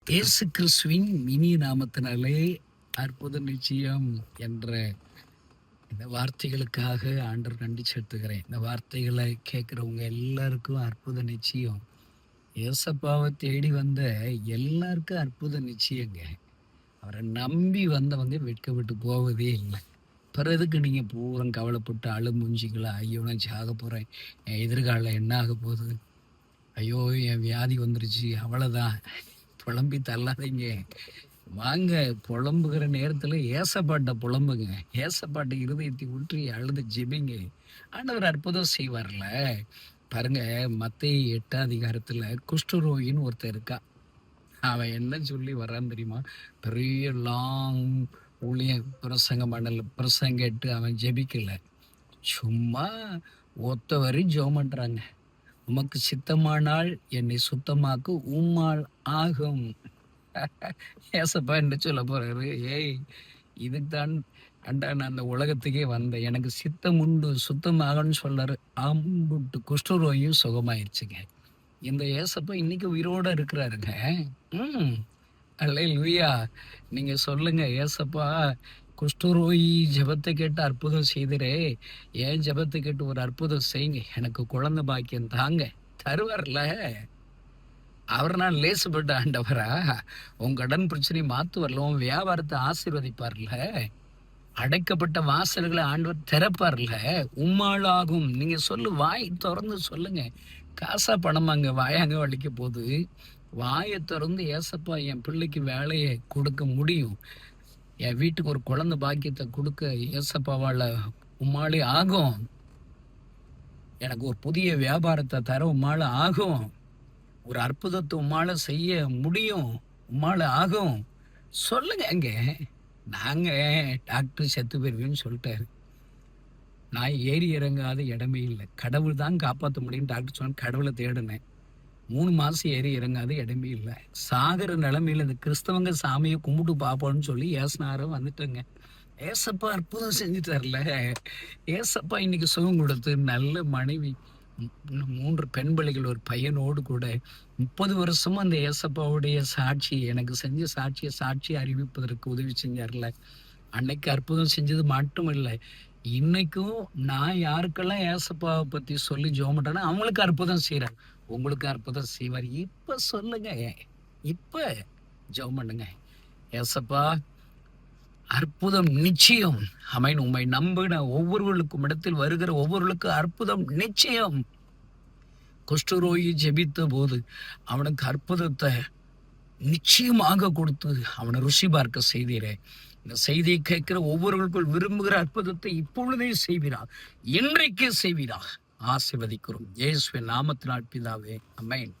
இயேசு கிறிஸ்துவின் இனிய நாமத்தினாலே அற்புத நிச்சயம் என்ற இந்த வார்த்தைகளுக்காக ஆண்டவர் நன்றி செலுத்துகிறேன். இந்த வார்த்தைகளை கேட்குறவங்க எல்லாருக்கும் அற்புத நிச்சயம். ஏசப்பாவை தேடி வந்த எல்லாருக்கும் அற்புத நிச்சயங்க. அவரை நம்பி வந்தவங்க வெட்கப்பட்டு போவதே இல்லை. பிறகு எதுக்கு நீங்கள் பூரம் கவலைப்பட்டு அழுமுஞ்சிங்களா? ஐயோ நான் சாக போகிறேன், என் எதிர்காலம் என்ன ஆக போகுது, ஐயோ என் வியாதி வந்துருச்சு, அவ்வளோதான், புலம்பி தள்ளாதீங்க. வாங்க, புலம்புகிற நேரத்தில் ஏசப்பாட்டை புலம்புங்க. ஏசப்பாட்டை இருதயத்தை ஊற்றி அழுது ஜெபிங்க. ஆண்டவர் அற்புதம் செய்வார்ல. பாருங்க, மத்தேயு 8ஆம் அதிகாரத்தில் குஷ்டரோகின்னு ஒருத்தர் இருக்கா. அவன் என்ன சொல்லி வரான்னு தெரியுமா? பெரிய லாங் ஊழிய பிரசங்கம் பண்ணல, பிரசங்கிட்டு அவன் ஜெபிக்கல. சும்மா ஒத்த வரி ஜெபம் பண்றாங்க. உமக்கு சித்தமானால் என்னை சுத்தமாக்கு, உம்மால் ஆகும். ஏசப்பா என்ன சொல்ல போறாரு? ஏய், இதுக்கு தான் அண்டா நான் அந்த உலகத்துக்கே வந்தேன், எனக்கு சித்தம் உண்டு, சுத்தமாகன்னு சொல்றாரு. அம்புட்டு குஷ்டரோகியும் சுகமாயிருச்சுங்க. இந்த ஏசப்பா இன்னைக்கு உயிரோட இருக்கிறாருங்க. ம் அல்லேலூயா. நீங்க சொல்லுங்க, ஏசப்பா குஷ்டரோகி ஜெபத்தை கேட்டு அற்புதம் செய்திரே, ஏன் ஜெபத்தை கேட்டு ஒரு அற்புதம் செய்யுங்க, எனக்கு குழந்தை பாக்கியம் தாங்க. தருவார்ல. அவர் நான் லேசுப்பட்ட ஆண்டவரா? உன் கடன் பிரச்சனை மாத்துவார்ல, உன் வியாபாரத்தை ஆசீர்வதிப்பார்ல, அடைக்கப்பட்ட வாசல்களை ஆண்டவர் திறப்பார்ல. உம்மாளாகும். நீங்க சொல்லு, வாய் திறந்து சொல்லுங்க. காசா பணமாங்க, வாயாங்க வலிக்க போகுது. வாயை திறந்து ஏசப்பா என் பிள்ளைக்கு வேலையை கொடுக்க முடியும், என் வீட்டுக்கு ஒரு குழந்தை பாக்கியத்தை கொடுக்க ஏசப்பாவால் உம்மாலே ஆகும், எனக்கு ஒரு புதிய வியாபாரத்தை தர உம்மால ஆகும், ஒரு அற்புதத்தை உம்மால செய்ய முடியும், உம்மால ஆகும். சொல்லுங்க. அங்க நாங்க டாக்டர் செத்து போயிருவேன்னு சொல்லிட்டாரு. நான் ஏறி இறங்காத இடமே இல்லை, கடவுள் தான் காப்பாற்ற முடியும்னு டாக்டர் சொன்ன. கடவுளை தேடினேன். 3 மாசம் ஏறி இறங்காத இடமே இல்லை. சாகிற நிலைமையில இந்த கிறிஸ்தவங்க சாமியை கும்பிட்டு பார்ப்போம்னு சொல்லி ஏசுனாரும் வந்துட்டேங்க. ஏசப்பா அற்புதம் செஞ்சுட்டார்ல. ஏசப்பா இன்னைக்கு சுகம் கொடுத்து நல்ல மனைவி, 3 பெண் பிள்ளைகள், ஒரு பையனோடு கூட 30 வருஷமா அந்த ஏசப்பாவுடைய சாட்சி, எனக்கு செஞ்ச சாட்சி அறிவிப்பதற்கு உதவி செஞ்சார்ல. அன்னைக்கு அற்புதம் செஞ்சது மட்டும் இல்லை, இன்னைக்கும் நான் யாருக்கெல்லாம் ஏசப்பாவை பத்தி சொல்லி ஜெபம் பண்றேன்னா அவங்களுக்கு அற்புதம் செய்யறார். உங்களுக்கு அற்புதம் செய்வார். இப்ப சொல்லுங்க, இப்ப ஜெபம் பண்ணுங்க. ஏசப்பா அற்புதம் நிச்சயம். அமேன். உம்மை நம்பின ஒவ்வொருவருக்கும் இடத்தில் வருகிற ஒவ்வொருவருக்கும் அற்புதம் நிச்சயம். குஷ்டரோகி ஜெபித்த போது அவனுக்கு அற்புதத்தை நிச்சயமாக கொடுத்து அவனை ருசி பார்க்க செய்தீரே. இந்த செய்தியை கேட்கிற ஒவ்வொருவருக்குள் விரும்புகிற அற்புதத்தை இப்பொழுதே செய்வீரா, இன்றைக்கே செய்வீரா. ஆசீர்வதிக்கிறோம் இயேசுவின் நாமத்தினால் பிதாவே. அமேன்.